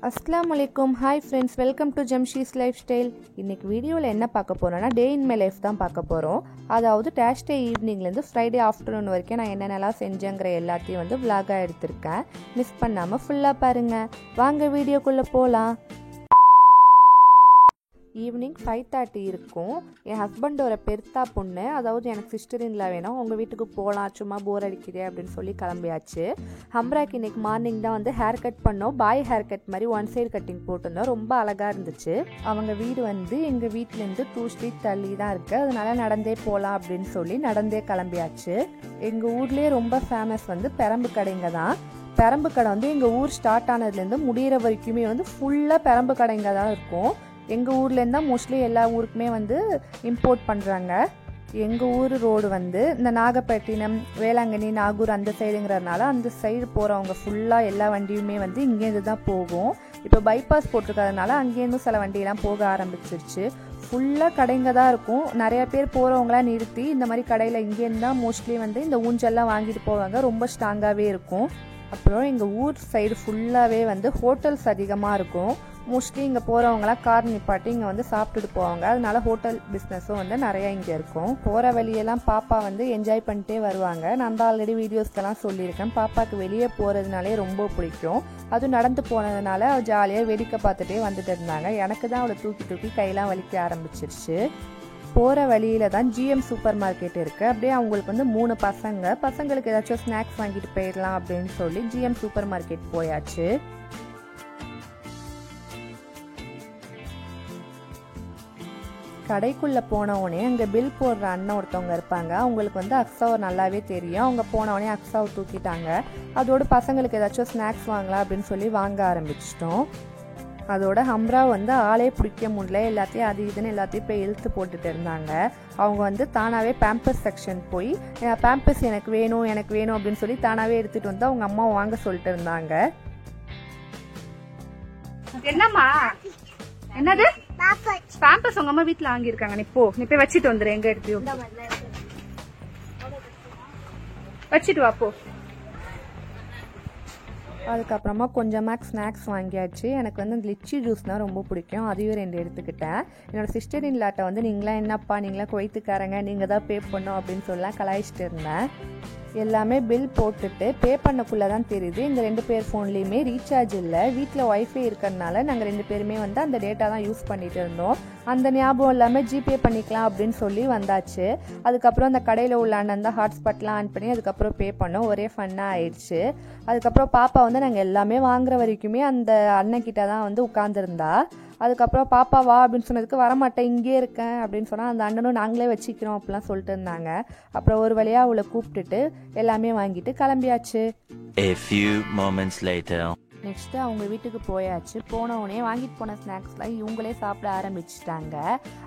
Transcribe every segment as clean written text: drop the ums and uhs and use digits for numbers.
अस्सलामुअलैकुम hi friends welcome to Jamshi's lifestyle இன்னைக்கு வீடியோவில் என்ன பார்க்க போறோம்னா டே இன் மை லைஃப் தான் பார்க்க போகிறோம். அதாவது டேஷ்டே ஈவினிங்லேருந்து ஃப்ரைடே ஆஃப்டர்நூன் வரைக்கும் நான் என்னென்னலாம் செஞ்சேங்கிற எல்லாத்தையும் வந்து விளாகாக எடுத்திருக்கேன். மிஸ் பண்ணாமல் ஃபுல்லாக பாருங்கள். வாங்க வீடியோக்குள்ளே போகலாம். ஈவினிங் 5:30 இருக்கும். என் ஹஸ்பண்டோட பெருத்தா பொண்ணு, அதாவது எனக்கு சிஸ்டர் இன்லா வேணும், உங்கள் வீட்டுக்கு போகலாம், சும்மா போர் அடிக்கிறே அப்படின்னு சொல்லி கிளம்பியாச்சு. ஹம்ராக்கு இன்னைக்கு மார்னிங் தான் வந்து ஹேர் கட் பண்ணோம். பாய் ஹேர் கட் மாதிரி ஒன் சைடு கட்டிங் போட்டிருந்தோம். ரொம்ப அழகாக இருந்துச்சு. அவங்க வீடு வந்து எங்கள் வீட்டிலேருந்து 2 ஸ்ட்ரீட் தள்ளி தான் இருக்குது. அதனால நடந்தே போகலாம் அப்படின்னு சொல்லி நடந்தே கிளம்பியாச்சு. எங்கள் ஊர்லேயே ரொம்ப ஃபேமஸ் வந்து பெரம்பு கடைங்க தான். பெரம்பு கடை வந்து எங்கள் ஊர் ஸ்டார்ட் ஆனதுலேருந்து முடிகிற வரைக்குமே வந்து ஃபுல்லாக பெரம்பு கடைங்க தான் இருக்கும். எங்கள் ஊர்லேருந்து தான் மோஸ்ட்லி எல்லா ஊருக்குமே வந்து இம்போர்ட் பண்ணுறாங்க. எங்கள் ஊர் ரோடு வந்து இந்த நாகப்பட்டினம், வேளாங்கண்ணி, நாகூர் அந்த சைடுங்கிறதுனால அந்த சைடு போகிறவங்க ஃபுல்லாக எல்லா வண்டியுமே வந்து இங்கேருந்து தான் போகும். இப்போ பைபாஸ் போட்டிருக்கிறதுனால அங்கேருந்து சில வண்டியெல்லாம் போக ஆரம்பிச்சிருச்சு. ஃபுல்லாக கடைங்க தான் இருக்கும். நிறைய பேர் போகிறவங்களாம் நிறுத்தி இந்த மாதிரி கடையில் இங்கேருந்து தான் மோஸ்ட்லி வந்து இந்த ஊஞ்சல்லாம் வாங்கிட்டு போவாங்க. ரொம்ப ஸ்ட்ராங்காகவே இருக்கும். அப்புறம் எங்கள் ஊர் சைடு ஃபுல்லாகவே வந்து ஹோட்டல்ஸ் அதிகமாக இருக்கும். மோஸ்ட்லி இங்கே போகிறவங்களாம் கார் நிப்பாட்டி இங்கே வந்து சாப்பிட்டுட்டு போவாங்க. அதனால ஹோட்டல் பிஸ்னஸும் வந்து நிறையா இங்கே இருக்கும். போகிற வழியெல்லாம் பாப்பா வந்து என்ஜாய் பண்ணிட்டே வருவாங்க. நான் தான் ஆல்ரெடி வீடியோஸ்க்கெல்லாம் சொல்லியிருக்கேன். பாப்பாவுக்கு வெளியே போகிறதுனாலே ரொம்ப பிடிக்கும். அதுவும் நடந்து போனதுனால அவள் ஜாலியாக வேடிக்கை பார்த்துட்டே வந்துட்டு இருந்தாங்க. எனக்கு தான் அவளை தூக்கி தூக்கி கையெல்லாம் வலிக்க ஆரம்பிச்சிருச்சு. போகிற வழியில தான் ஜிஎம் சூப்பர் மார்க்கெட் இருக்குது. அப்படியே அவங்களுக்கு வந்து 3 பசங்களுக்கு ஏதாச்சும் ஸ்நாக்ஸ் வாங்கிட்டு போயிடலாம் அப்படின்னு சொல்லி ஜிஎம் சூப்பர் மார்க்கெட் போயாச்சு. கடைக்குள்ளே போனவுடனே அங்கே பில் போடுற அண்ணன் ஒருத்தவங்க இருப்பாங்க. அவங்களுக்கு வந்து அக்ஸாவை நல்லாவே தெரியும். அவங்க போனவுடனே அக்ஸாவை தூக்கிட்டாங்க. அதோட பசங்களுக்கு ஏதாச்சும் ஸ்நாக்ஸ் வாங்கலாம் அப்படின்னு சொல்லி வாங்க ஆரம்பிச்சிட்டோம். அதோட ஹம்ரா வந்து ஆளே பிடிக்க முடியல. எல்லாத்தையும் அது இதுன்னு எல்லாத்தையும் போய் இழுத்து போட்டுட்டு இருந்தாங்க. அவங்க வந்து தானாகவே பேம்பஸ் செக்ஷன் போய் பேம்பஸ் எனக்கு வேணும் அப்படின்னு சொல்லி தானாகவே எடுத்துகிட்டு வந்து அவங்க அம்மா வாங்க சொல்லிட்டு இருந்தாங்க. என்னம்மா என்னது பேம்பஸ் உங்க அம்மா வீட்டுல வாங்கியிருக்காங்க. நீ போய் வச்சுட்டு வந்துரு. எங்க எடுத்து வச்சுட்டு வா போ. அதுக்கப்புறமா கொஞ்சமாக ஸ்நாக்ஸ் வாங்கியாச்சு. எனக்கு வந்து லிச்சி ஜூஸ் தான் ரொம்ப பிடிக்கும். அதையும் 2 எடுத்துக்கிட்டேன். என்னோட சிஸ்டர் இன்லாட்ட வந்து நீங்களாம் என்னப்பா நீங்களாம் குவைத்துக்காரங்க, நீங்கள் தான் பே பண்ணோம் அப்படின்னு சொல்லலாம் கலாய்ச்சிட்டு இருந்தேன். எல்லாமே பில் போட்டுட்டு பே பண்ணக்குள்ளே தான் தெரியுது எங்கள் 2 பேர் ஃபோன்லேயுமே ரீசார்ஜ் இல்லை. வீட்டில் ஒய்ஃபை இருக்கிறதுனால நாங்கள் 2 பேருமே வந்து அந்த டேட்டா தான் யூஸ் பண்ணிட்டு இருந்தோம். அந்த ஞாபகம் இல்லாமல் ஜிபே பண்ணிக்கலாம் அப்படின்னு சொல்லி வந்தாச்சு. அதுக்கப்புறம் அந்த கடையில் உள்ள அண்ணன் தான் ஹாட்ஸ்பாட்லாம் ஆன் பண்ணி அதுக்கப்புறம் பே பண்ணோம். ஒரே ஃபன்னாக ஆயிடுச்சு. அதுக்கப்புறம் பாப்பா வந்து நாங்கள் எல்லாமே வாங்குற வரைக்குமே அந்த அண்ணன்கிட்ட தான் வந்து உட்காந்துருந்தா. அதுக்கப்புறம் பாப்பா வா அப்படின்னு சொன்னதுக்கு வரமாட்டேன் இங்கே இருக்கேன் அப்படின்னு சொன்னால் அந்த அண்ணனும் நாங்களே வச்சுக்கிறோம் அப்படிலாம் சொல்லிட்டு இருந்தாங்க. அப்புறம் ஒரு வழியாக அவளை கூப்பிட்டுட்டு எல்லாமே வாங்கிட்டு கிளம்பியாச்சு. A few moments later. Next அவங்க வீட்டுக்கு போயாச்சு. போனவுடனே வாங்கிட்டு போன ஸ்நாக்ஸ்லாம் இவங்களே சாப்பிட ஆரம்பிச்சிட்டாங்க.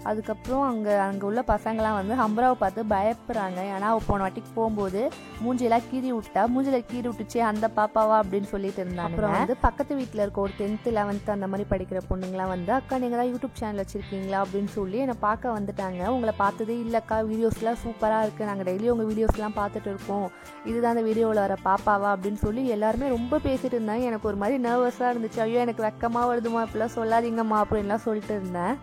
அதுக்கப்புறம் அங்கே உள்ள பசங்களாம் வந்து ஹம்ராவை பார்த்து பயப்படுறாங்க. ஏன்னா அவள் போன வாட்டிக்கு போகும்போது மூஞ்சியெல்லாம் மூஞ்சில கீறி விட்டுச்சு அந்த பாப்பாவா அப்படின்னு சொல்லிட்டு இருந்தாங்க. அப்புறம் வந்து பக்கத்து வீட்டில் இருக்க ஒரு 10th 11th அந்த மாதிரி படிக்கிற பொண்ணுங்களாம் வந்து அக்கா நீங்கள் தான் யூடியூப் சேனல் வச்சுருக்கீங்களா அப்படின்னு சொல்லி என்னை பார்க்க வந்துட்டாங்க. உங்களை பார்த்ததே இல்லைக்கா, வீடியோஸ்லாம் சூப்பராக இருக்குது, நாங்கள் டெய்லி உங்கள் வீடியோஸ்லாம் பார்த்துட்டு இருக்கோம், இதுதான் அந்த வீடியோவில் வர பாப்பாவா அப்படின்னு சொல்லி எல்லாருமே ரொம்ப பேசிட்டு இருந்தாங்க. எனக்கு ஒரு மாதிரி நர்வஸாக இருந்துச்சு. ஐயோ எனக்கு வெக்கமாக வருதுமா, இப்படிலாம் சொல்லாதீங்கம்மா அப்படின்லாம் சொல்லிட்டு இருந்தேன்.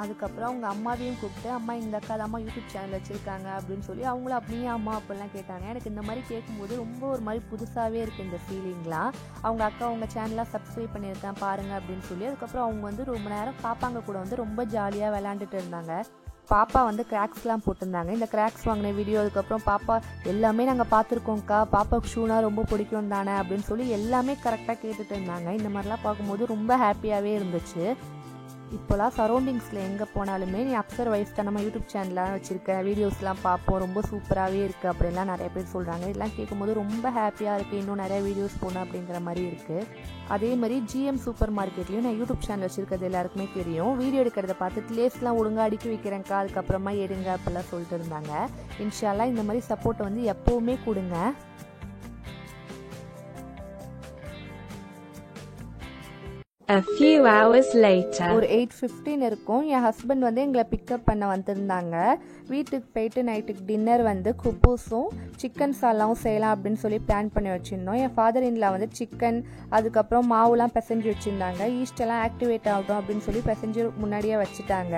அதுக்கப்புறம் அவங்க அம்மாவையும் கூப்பிட்டு அம்மா இந்த அக்கா தான் அம்மா யூடியூப் சேனல் வச்சுருக்காங்க அப்படின்னு சொல்லி அவங்களும் அப்படியே அம்மா அப்படிலாம் கேட்டாங்க. எனக்கு இந்த மாதிரி கேட்கும்போது ரொம்ப ஒரு மாதிரி புதுசாகவே இருக்குது இந்த ஃபீலிங்லாம். அவங்க அக்கா உங்கள் சேனலாக சப்ஸ்கிரைப் பண்ணியிருக்கேன் பாருங்கள் அப்படின்னு சொல்லி அதுக்கப்புறம் அவங்க வந்து ரொம்ப நேரம் பாப்பாங்க கூட வந்து ரொம்ப ஜாலியாக விளையாண்டுட்டு இருந்தாங்க. பாப்பா வந்து கிராக்ஸ்லாம் போட்டிருந்தாங்க. இந்த கிராக்ஸ் வாங்கின வீடியோ அதுக்கப்புறம் பாப்பா எல்லாமே நாங்கள் பார்த்துருக்கோங்க்கா, பாப்பாவுக்கு ஷூனா ரொம்ப பிடிக்கும் தானே அப்படின்னு சொல்லி எல்லாமே கரெக்டாக கேட்டுட்டு இருந்தாங்க. இந்த மாதிரிலாம் பார்க்கும்போது ரொம்ப ஹாப்பியாகவே இருந்துச்சு. இப்போலாம் சரௌண்டிங்ஸில் எங்கே போனாலுமே நீ அப்சர் வைஃப் தான் நம்ம யூடியூப் சேனல்லாம் வச்சுருக்க, வீடியோஸ்லாம் பார்ப்போம், ரொம்ப சூப்பராகவே இருக்குது அப்படின்லாம் நிறைய பேர் சொல்கிறாங்க. இதெல்லாம் கேட்கும்போது ரொம்ப ஹாப்பியாக இருக்குது. இன்னும் நிறைய வீடியோஸ் போகணும் அப்படிங்கிற மாதிரி இருக்குது. அதே மாதிரி ஜிஎம் சூப்பர் மார்க்கெட்லேயும் நான் யூடியூப் சேனல் வச்சுருக்கிறது எல்லாருக்குமே தெரியும். வீடியோ எடுக்கிறத பார்த்து லேஸ்லாம் ஒழுங்காக அடுக்கி வைக்கிறேங்க்கா, அதுக்கப்புறமா எடுங்க அப்படிலாம் சொல்லிட்டு இருந்தாங்க. இன்ஷா அல்லாஹ் இந்த மாதிரி சப்போர்ட்டை வந்து எப்போவுமே கொடுங்க. A few hours later. ஒரு 8:15 இருக்கும். என் ஹஸ்பண்ட் வந்து எங்களை பிக்கப் பண்ண வந்திருந்தாங்க. வீட்டுக்கு போயிட்டு நைட்டுக்கு டின்னர் வந்து குப்பூஸும் சிக்கன் சாலாவும் செய்யலாம் அப்படின்னு சொல்லி பிளான் பண்ணி வச்சுருந்தோம். என் ஃபாதர் இன்லா வந்து சிக்கன் அதுக்கப்புறம் மாவுலாம் பிசைஞ்சு வச்சுருந்தாங்க. ஈஸ்டெல்லாம் ஆக்டிவேட் ஆகட்டும் அப்படின்னு சொல்லி பிசைஞ்சு முன்னாடியே வச்சுட்டாங்க.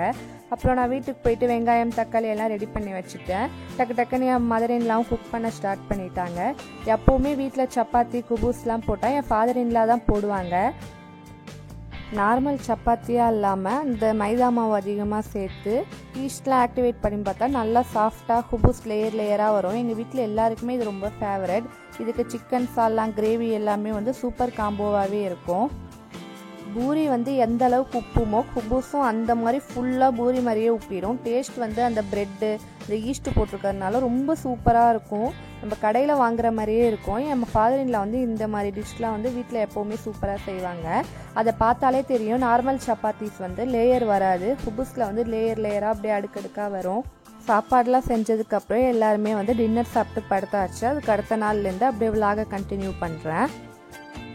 அப்புறம் நான் வீட்டுக்கு போயிட்டு வெங்காயம் தக்காளி எல்லாம் ரெடி பண்ணி வச்சுட்டேன். டக்குன்னு என் மதர் இன்லாவும் குக் பண்ண ஸ்டார்ட் பண்ணிட்டாங்க. எப்போவுமே வீட்டில் சப்பாத்தி குபூஸ்லாம் போட்டால் என் ஃபாதர் இன்லா தான் போடுவாங்க. நார்மல் சப்பாத்தியாக இல்லாமல் இந்த மைதா மாவு அதிகமாக சேர்த்து ஈஸ்ட்லாம் ஆக்டிவேட் பண்ணி பார்த்தா நல்லா சாஃப்டாக குபூஸ் லேயராக வரும். எங்கள் வீட்டில் எல்லாருக்குமே இது ரொம்ப ஃபேவரட். இதுக்கு சிக்கன் சால்லாம் கிரேவி எல்லாமே வந்து சூப்பர் காம்போவாகவே இருக்கும். பூரி வந்து எந்த அளவுக்கு உப்புமோ குபூஸும் அந்த மாதிரி ஃபுல்லாக பூரி மாதிரியே உப்பிடும். டேஸ்ட் வந்து அந்த ப்ரெட்டு இந்த ஈஸ்ட்டு போட்டிருக்கறதுனால ரொம்ப சூப்பராக இருக்கும். நம்ம கடையில் வாங்குற மாதிரியே இருக்கும். என் ஃபாதர் இன்லா வந்து இந்த மாதிரி டிஷ்லாம் வந்து வீட்டில் எப்போவுமே சூப்பராக செய்வாங்க. அதை பார்த்தாலே தெரியும். நார்மல் சப்பாத்திஸ் வந்து லேயர் வராது. குபூஸில் வந்து லேயராக அப்படியே அடுக்கடுக்காக வரும். சாப்பாடுலாம் செஞ்சதுக்கப்புறம் எல்லாருமே வந்து டின்னர் சாப்பிட்டு படுத்தாச்சு. அதுக்கு அடுத்த நாள்லேருந்து அப்படியே விலாக கண்டினியூ பண்ணுறேன்.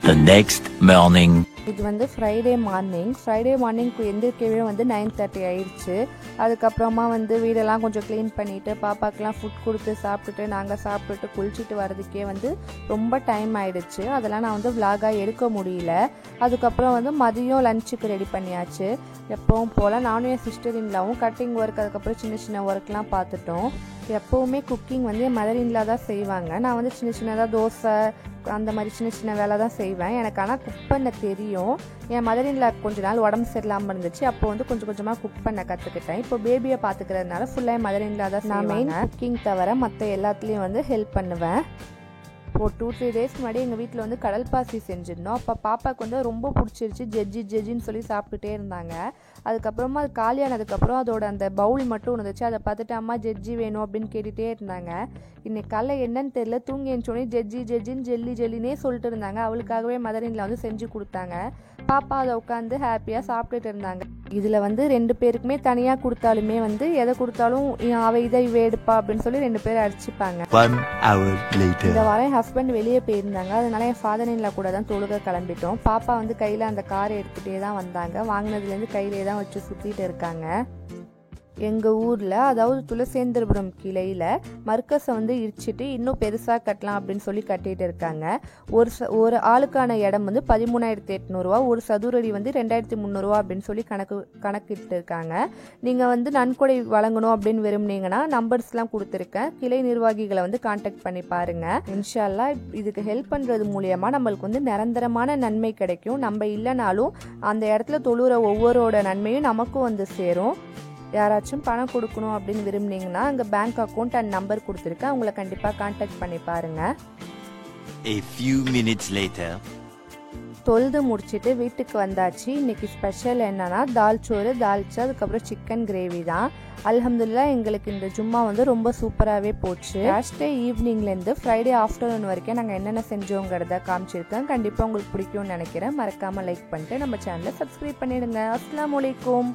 The next morning. இது வந்து ஃப்ரைடே மார்னிங்க்கு எந்திரிக்கவே வந்து 9:30 ஆயிடுச்சு. அதுக்கப்புறமா வந்து வீடெல்லாம் கொஞ்சம் க்ளீன் பண்ணிவிட்டு பாப்பாக்கெலாம் ஃபுட் கொடுத்து சாப்பிட்டுட்டு நாங்கள் சாப்பிட்டுட்டு குளிச்சுட்டு வரதுக்கே வந்து ரொம்ப டைம் ஆயிடுச்சு. அதெல்லாம் நான் வந்து விலாகாக எடுக்க முடியல. அதுக்கப்புறம் வந்து மதியம் லஞ்சுக்கு ரெடி பண்ணியாச்சு. எப்பவும் போல் நானும் என் சிஸ்டர் இன்லாவும் கட்டிங் ஒர்க் அதுக்கப்புறம் சின்ன ஒர்க்லாம் பார்த்துட்டோம். எப்போவுமே குக்கிங் வந்து என் மதர் இன்லா தான் செய்வாங்க. நான் வந்து சின்னதாக தோசை அந்த மாதிரி சின்ன வேலை தான் செய்வேன். எனக்கு ஆனால் குக் பண்ண தெரியும். என் மதர் இன்லா கொஞ்ச நாள் உடம்பு சரியில்லாமல் இருந்துச்சு. அப்போ வந்து கொஞ்சமாக குக் பண்ண கற்றுக்கிட்டேன். இப்போ பேபியை பார்த்துக்கிறதுனால ஃபுல்லாக என் மதர் இன்லா தான். நான் மெயின் குக்கிங் தவிர மற்ற எல்லாத்துலேயும் வந்து ஹெல்ப் பண்ணுவேன். ஒரு 2-3 டேஸ் முன்னாடி எங்கள் வீட்டில் வந்து கடல் பாசி செஞ்சுருந்தோம். அப்போ பாப்பாவுக்கு வந்து ரொம்ப பிடிச்சிருச்சு. ஜெஜ்ஜின்னு சொல்லி சாப்பிட்டுட்டே இருந்தாங்க. அதுக்கப்புறமா அது காலியானதுக்கப்புறம் அதோட அந்த பவுல் மட்டும் இருந்துச்சு. அதை பார்த்துட்டு அம்மா ஜெஜ்ஜி வேணும் அப்படின்னு கேட்டுகிட்டே இருந்தாங்க. இன்னைக்கு காலைல என்னன்னு தெரியல, தூங்கி எழுந்தோடனே ஜெஜ்ஜின்னு ஜெல்லினே சொல்லிட்டு இருந்தாங்க. அவளுக்காகவே மதர் இன்லா வந்து செஞ்சு கொடுத்தாங்க. பாப்பா அதை உட்காந்து ஹாப்பியாக சாப்பிட்டுட்டு இருந்தாங்க. இதில் வந்து 2 பேருக்குமே தனியாக கொடுத்தாலுமே வந்து எதை கொடுத்தாலும் அவ இதை எடுப்பா அப்படின்னு சொல்லி 2 பேர் அடிச்சுப்பாங்க. 1 hour later. இந்த வாரம் என் ஹஸ்பண்ட் வெளியே போயிருந்தாங்க. அதனால என் ஃபாதர் இன்லா கூட தான் தொழுக கிளம்பிட்டோம். பாப்பா வந்து கையில் அந்த காரை எடுத்துகிட்டே தான் வந்தாங்க. வாங்கினதுலேருந்து கையிலே தான் வச்சு சுற்றிட்டு இருக்காங்க. எங்கள் ஊரில் அதாவது துளசேந்திரபுரம் கிளையில் மர்க்கஸை வந்து இடிச்சிட்டு இன்னும் பெருசாக கட்டலாம் அப்படின்னு சொல்லி கட்டிகிட்டு இருக்காங்க. ஒரு ஆளுக்கான இடம் வந்து 13,800 ஒரு சதுரடி வந்து 2,300 அப்படின்னு சொல்லி கணக்கிட்டு இருக்காங்க. நீங்கள் வந்து நன்கொடை வழங்கணும் அப்படின்னு விரும்புனீங்கன்னா நம்பர்ஸ்லாம் கொடுத்துருக்கேன். கிளை நிர்வாகிகளை வந்து கான்டாக்ட் பண்ணி பாருங்கள். இன்ஷா அல்லாஹ் இதுக்கு ஹெல்ப் பண்ணுறது மூலியமாக நம்மளுக்கு வந்து நிரந்தரமான நன்மை கிடைக்கும். நம்ம இல்லைனாலும் அந்த இடத்துல தொழுகிற ஒவ்வொருவோட நன்மையும் நமக்கும் வந்து சேரும். யாராச்சும் பணம் கொடுக்கணும் அப்படின்னு விரும்புனீங்கன்னா அங்கே பேங்க் அக்கௌண்ட் அண்ட் நம்பர் கொடுத்துருக்கேன். அவங்கள கண்டிப்பாக கான்டாக்ட் பண்ணி பாருங்கள். A few minutes later. தொழுது முடிச்சுட்டு வீட்டுக்கு வந்தாச்சு. இன்னைக்கு ஸ்பெஷல் என்னன்னா தால்ச்சோறு தால்ச்சா அதுக்கப்புறம் சிக்கன் கிரேவி தான். அல்ஹம்துலில்லாஹ் எங்களுக்கு இந்த ஜும்மா வந்து ரொம்ப சூப்பராகவே போச்சு. லாஸ்ட் ஈவினிங்லேருந்து ஃப்ரைடே ஆஃப்டர்நூன் வரைக்கும் நாங்கள் என்னென்ன செஞ்சோங்கிறத காமிச்சிருக்கேன். கண்டிப்பாக உங்களுக்கு பிடிக்கும்னு நினைக்கிறேன். மறக்காமல் லைக் பண்ணிட்டு நம்ம சேனலை சப்ஸ்கிரைப் பண்ணிடுங்க. அஸ்ஸலாமு அலைக்கும்.